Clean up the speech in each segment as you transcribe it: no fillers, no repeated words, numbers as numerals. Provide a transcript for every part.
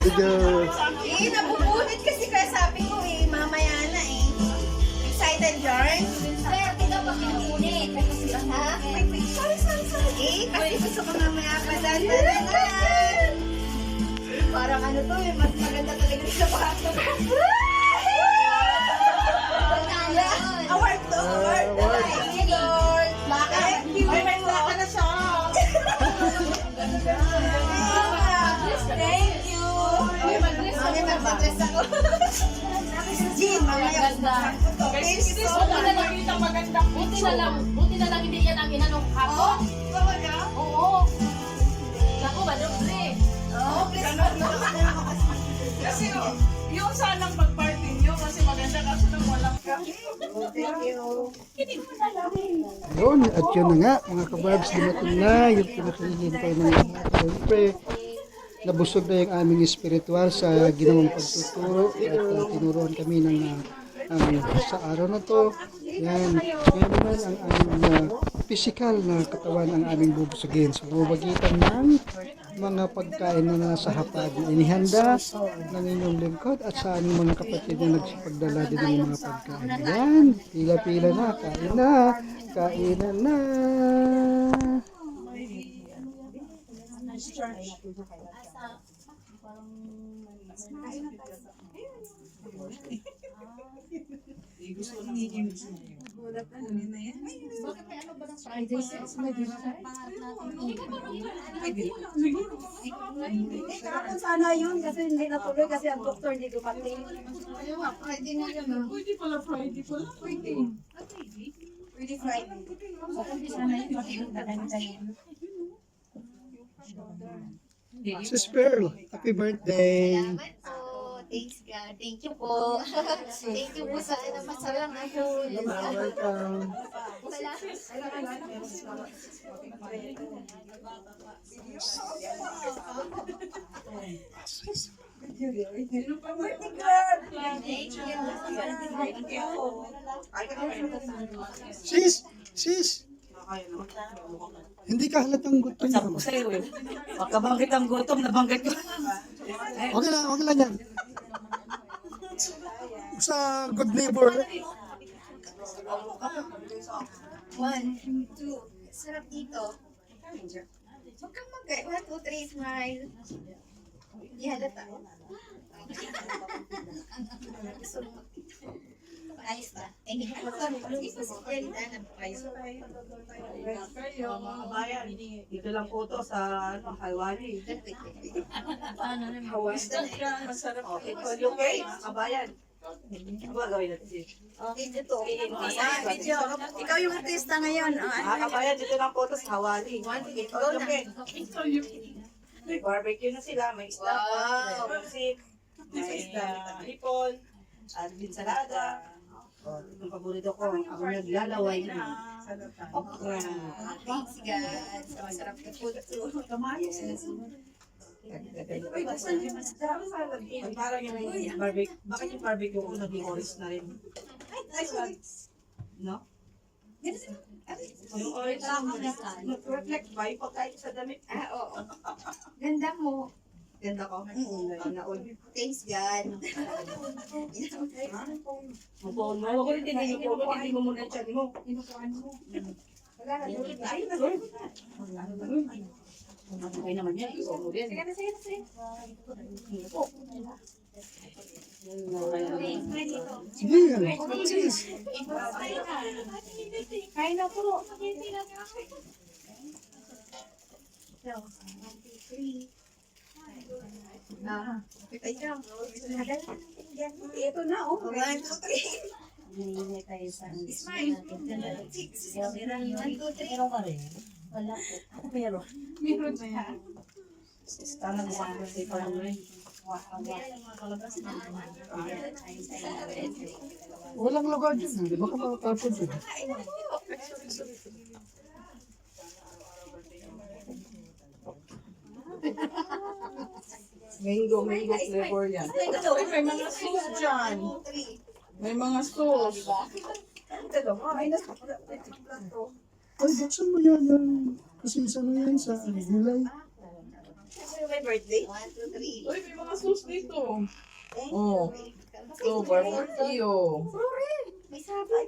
Medyo... Nabubunit kasi kaya sabi ko mamaya na Excited, Jorn? Sir, tingnan mo pinunit. Ha? Sorry. Kasi gusto ko mamaya pa dandanan. Parang ano to mas maganda talaga sa pato. Award to, award. Thank you, Lord. Bakit? Ay, may plaka na siya. Thank you. Mami, mag-dress ako. Jean, mamaya. Thank you so much. Buti na lang hindi yan ang inanong hapon. Talaga? Oo. Naku, madoble. Oo, please. Kasi yung sanang pag-party nyo kasi maganda kaso nang walang kami. Thank you. Yun, at yun na nga, mga kabarbs, dumating na yung pinakihintay ng lahat. Siyempre, nabusog na yung aming espiritual sa ginawang pagtuturo at tinuruan kami ng sa araw na to. Yan, ngayon naman ang aming physical na katawan ang aming bubusugin. So, bumagitan ng mga pagkain na nasa hapag na inihanda ng inyong lingkod at sa aming mga kapatid na nagsipagdala din ng mga pagkain. Yan, pila-pila na, kain na, kainan na. Kahapon sana yun kasi hindi natuloy kasi ang doktor hindi dumating. Pwede pala Friday pala. Really Friday. Sis Pearl, happy birthday! Salamat po. Thanks God. Thank you po. Thank you po sa masarang ako. Welcome! Sis! Hindi ka halatang gutom. Sabi ko sa'yo eh. Pagkabanggit ang gutom, nabanggit ko. Wag lang yan. Sa good neighbor. 1, 2. Sarap dito. Huwag kang mag-gay. 1, 2, 3, smile. Hindi halata. Ayos na. Hindi ko sa yan. Kayo, mga kabayan, dito lang po to sa Hawaii. Masarap. Okay, so yung kay mga kabayan. Ano ba gawin natin? Okay, dito. Video. Ikaw yung artista ngayon. Mga kabayan, dito lang po to sa Hawaii. Go na. May barbecue na sila, may isda, Wow. may music, may hipon, at ensalada. Ang paborito ko, ako naglalaway na okra. Thanks God. Sa masarap na food. Parang yung barbecue, bakit yung barbecue ko naging orange na rin? No? Yung orange nag-reflect ba yung pagkain sa damit? Oo. Ganda mo. Ganda ko? Naon. Thanks God. Mabuon mo. Huwag ko rin din yung pulo, hindi mo muna yung tiyan mo. Ay, okay naman yan, iwan mo din. Sige. Sige, sis. Kain na po. Ito na, oh. 1, 2, 3. Hindi tayo sa Smile. 1, 2, 3. Wala po. Pero, Meron na yan. tama na sa birthday pa lang rin. Walang lugar dyan. Di ba ka makatapod dyan? Mango flavor yan. Ay, may mga sauce dyan. May mga sauce. Ay, buksan mo yan. Kasi isa na yan sa gulay. Sino may birthday? 1, 2, 3. Uy, may mga sauce dito. Oh. So, barbecue. May sabay.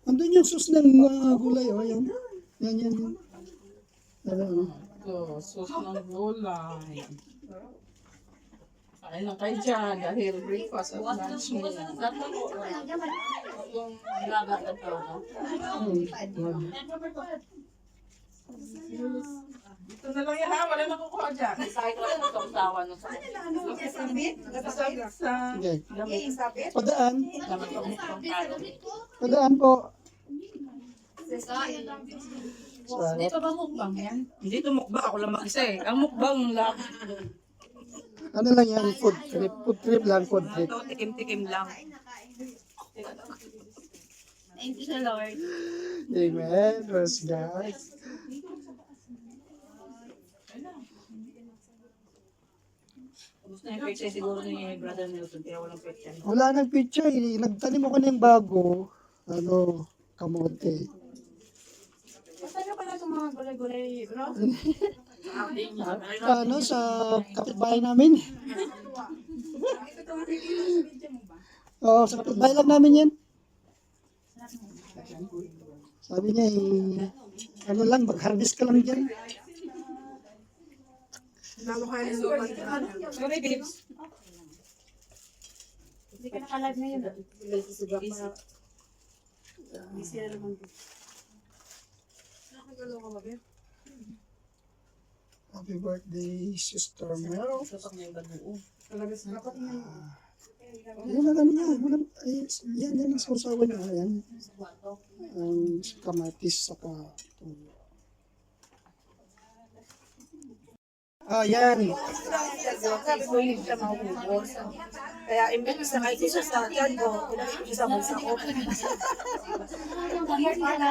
Andun yung sus ng gulay, oh, yan. Yan. Ano, So, sauce ng gulay. Kain lang kayo dyan dahil breakfast at lunch mo. Yung nilaga na to. Ito na lang yan ha, wala na kukuha dyan. Kahit wala na itong tawa no sa Sa okay. Eh, sabit. Padaan. Dito Padaan po. ba mukbang yan? Hindi ito mukbang. Ako lang mag-isa eh. Ang mukbang lang. Ano lang yan, food trip. Food trip lang, food trip. Ito, tikim-tikim lang. Thank you sa Lord. Amen. Praise God. Gusto niya pizza siguro ni Brother Nelson. Kaya walang pizza. Wala nang picture. Nagtanim ako ng bago. Ano, kamote. Basta nyo pala itong mga gulay-gulay, bro? Ano, sa kapitbahay namin. Oo, sa kapitbahay lang namin yan. Sabi niya, ano lang, mag-harvest ka lang dyan. Sorry, babes. Hindi ka naka-live ngayon. Happy birthday, Sister Mel. Yan ang ano niya. Yan ang sausawan niya. Yan. Ang kamatis saka tulo. Yan. Sabi ko, hindi siya maubos. Kaya imbes na kahit isa sa tiyan ko, pinagin siya sa bulsa ko.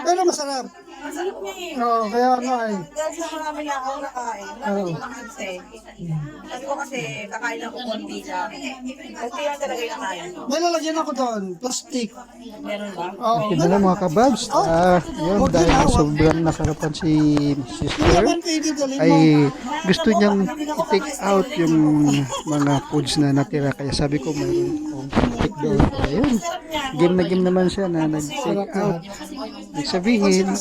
Pero masarap. Masarap niya eh. Oo, kaya ano ay. Dahil sa marami na akong nakain, marami ko nakanse. Sabi ko kasi, kakain ako konti lang. Kasi yan talaga yung nakain ko. May lalagyan ako doon. Plastic. Meron ba? Oo. Okay na lang mga kababs. Yun, dahil sobrang nasarapan si sister, ay gusto niyang i-take out yung mga foods na natira. Kaya sabi ko, mayroon akong take doon. Ayun, game na game naman siya na nag-take out. Ibig sabihin,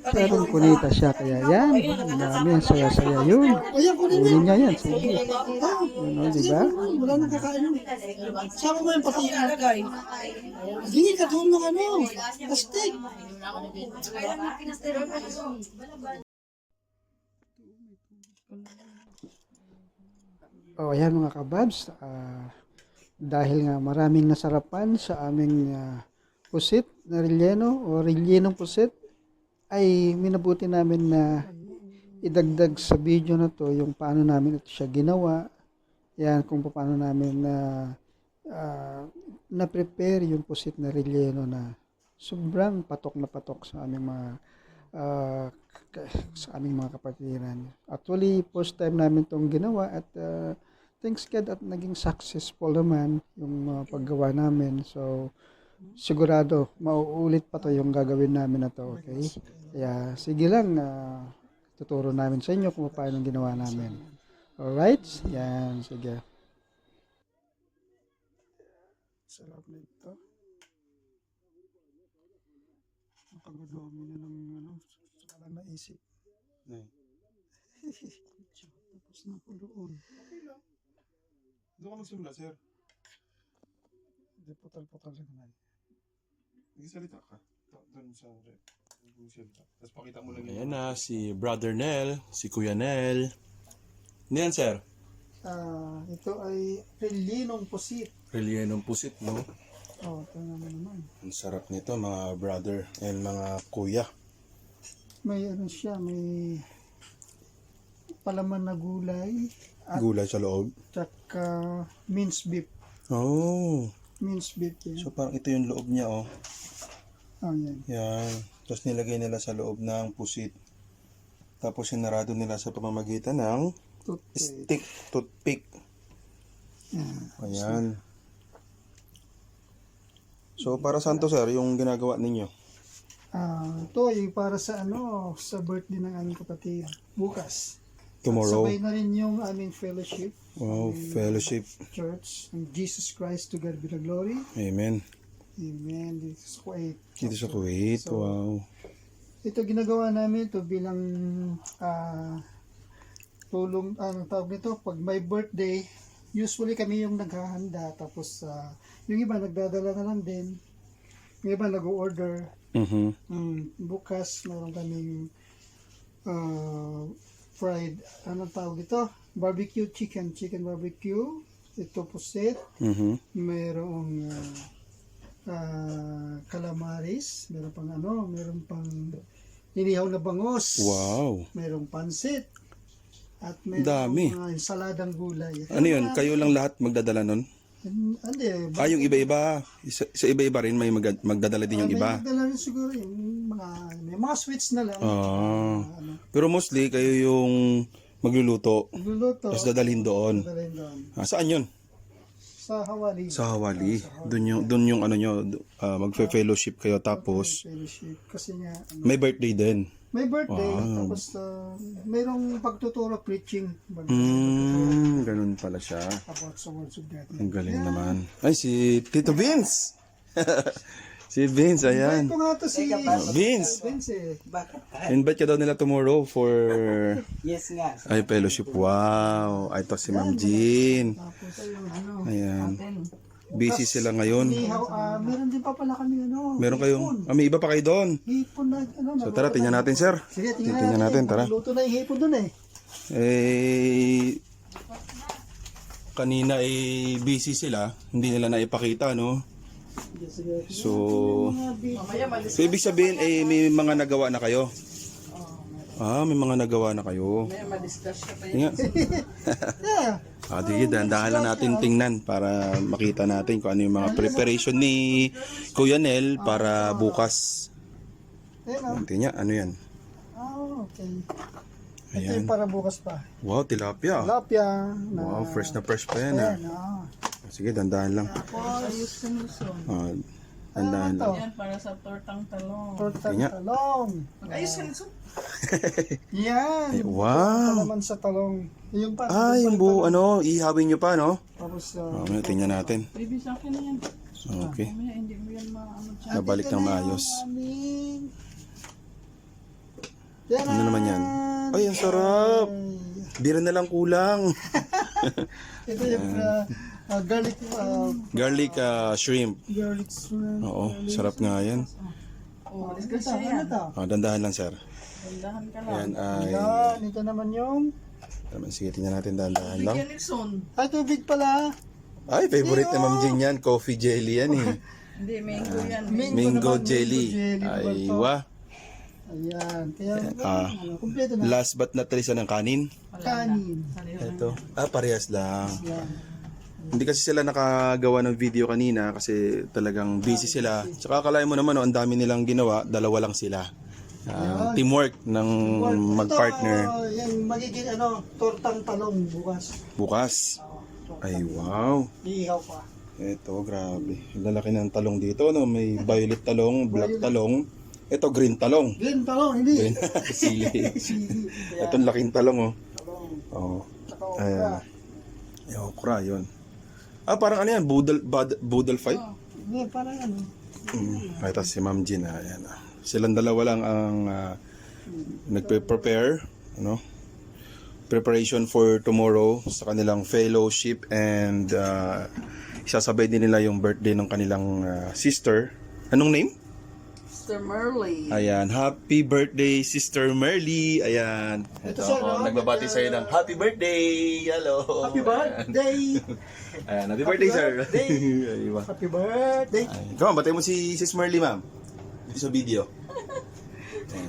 parang kunita siya. Kaya yan, dami, saya-saya yun. Kunin niya yan, sige. Yun, o, diba? Wala nang kakain. Sama mo yung pati ilagay. Hindi ka doon ng ano. Plastic. Ayan mga kababs, dahil nga maraming nasarapan sa aming pusit na relleno o rellenong pusit, ay minabuti namin na idagdag sa video na to yung paano namin ito siya ginawa. Yan, kung paano namin na-prepare yung pusit na relleno na sobrang patok na patok sa aming mga kapatiran. Actually, first time namin itong ginawa at thanks God at naging successful naman yung paggawa namin. So, sigurado, mauulit pa to yung gagawin namin na to, okay? Kaya, sige lang, tuturo namin sa inyo kung paano ginawa namin. Alright? Yan, sige. Sarap na ito. Napag-dami na ng ano, saka lang naisip. Tapos na po doon. Doon ka magsimula, sir. Hindi putal-putal lang naman. Nagsalita ka. Doon sa rep. Nagsalita. Tapos pakita mo lang Ayan na, si Brother Nel, si Kuya Nel. Ano yan, sir? Ito ay rellenong pusit. Rellenong pusit, no? Ito naman. Ang sarap nito, mga brother and mga kuya. May ano siya, may palaman na gulay at Gulay sa loob. tsaka minced beef. Oh, Minced beef yan. so parang ito yung loob niya, oh. Yan. Yan. Tapos nilagay nila sa loob ng pusit. Tapos sinarado nila sa pamamagitan ng toothpick. Ayan. So, para saan to, sir, yung ginagawa ninyo? Ito ay para sa sa birthday ng aming kapatid. Bukas. tomorrow. Sabay na rin yung aming fellowship. Wow, fellowship. Church ng Jesus Christ to God be the glory. Amen. Amen. This is Kuwait. Dito sa Kuwait, wow. Ito ginagawa namin ito bilang tulong, anong tawag nito, pag may birthday, usually kami yung naghahanda, tapos yung iba nagdadala na lang din, yung iba nag-order. Bukas meron kaming fried, anong tawag ito, barbecue chicken barbecue, ito puset, mayroong calamaris, meron pang inihaw na bangos, Wow. mayroong pansit, at mayroong Dami. mga ensaladang gulay. Ano yun? Kayo lang lahat magdadala nun? Hindi, Yung iba-iba. Sa iba-iba rin may magdadala din yung iba. may magdala rin siguro yung may mga sweets na lang. Pero mostly kayo yung magluluto. Magluluto. Tapos dadalhin doon. Dadalhin doon. Saan yun? Sa Hawali. Sa Hawali. Doon yung ano nyo, magfe-fellowship kayo tapos Fellowship. Kasi nga, may birthday din. may birthday, tapos mayroong pagtuturo, preaching. Ganun pala siya. About sa words of God. Ang galing naman. Ay, si Tito Vince. Si Vince, ayan. Ito nga to si Vince. Vince eh. Invite ka daw nila tomorrow for Yes nga. ay fellowship. Wow. Ay, ito si Ma'am Jean. Tapos ayun, Ayan. Busy sila ngayon. inihaw, meron din pa pala kami Meron kayong, may iba pa kayo doon. hipon na, So tara, tingnan natin, sir. Sige, Tingnan natin, tara. Luto na yung hipon dun eh. Kanina busy sila. Hindi nila naipakita, no? Sige. So, ibig sabihin, may mga nagawa na kayo. May mga nagawa na kayo. Ma-discuss siya pa Tingnan. Yeah. Sige, dahan-dahan lang natin tingnan para makita natin kung ano yung mga preparation ni Kuya Nel para bukas. Ayun Tingnan, ano yan? okay. Ito Ayan. yung para bukas pa. Wow, tilapia. Tilapia. Wow, fresh na fresh pa yan. Sige, dahan-dahan lang. ayos ka Nelson. Dahan-dahan lang. Yan para sa tortang talong. Tortang Tingnan. talong. Mag-ayos ka Nelson. Yan. Wow. Naman sa talong. Yung pa. Yung buo, ihawin nyo pa, no? Tapos, Tingnan natin. Baby, sa akin na yan. Okay. Mamaya, hindi mo yan maano dyan. Nabalik ng maayos. Yan. Ano naman yan? Ay, ang sarap. Bira na lang kulang. Ito yung garlic Garlic shrimp. garlic shrimp. Oo, sarap nga yan. Oh, Ito, discuss ano yan. to? Dandahan lang, sir. Dandahan ka lang. Yan ay... Yan, ito naman yung Sige, tingnan natin dandahan lang. Bigyan Nelson. tubig pala. Ay, favorite ni Ma'am Jean yan. Coffee jelly yan eh. Hindi, mango yan. Mango jelly. Ay, wah. Ayan. Kaya, kumpleto na. Last but not least, ng kanin. Kanin. Ito. Parehas lang. Yan. Hindi kasi sila nakagawa ng video kanina kasi talagang busy sila. Tsaka akalain mo naman, ang dami nilang ginawa, dalawa lang sila. Teamwork ng mag-partner. Ito, yan, magiging tortang talong bukas. Bukas. Ay, wow. Iihaw pa. Ito, grabe. Lalaki ng talong dito, no? May violet talong, black talong. Ito, green talong. Green talong, hindi. Green, sili. Ito, laking talong, oh. Talong. Oo. Saka Ayan. Yung okra, yun. Parang ano yan, boodle fight? Hindi, parang ano. Ito si Ma'am Jean, ayan. Silang dalawa lang ang nagpe-prepare, preparation for tomorrow sa kanilang fellowship and isasabay din nila yung birthday ng kanilang sister. Anong name? Mr. Merly. Ayan, happy birthday Sister Merly. Ayan. Ito ako, nagbabati sa'yo ng happy birthday. Hello. Happy birthday! Ayan, happy birthday, sir. Happy birthday! Come on, batay mo si Sis Merly, ma'am. Dito sa video.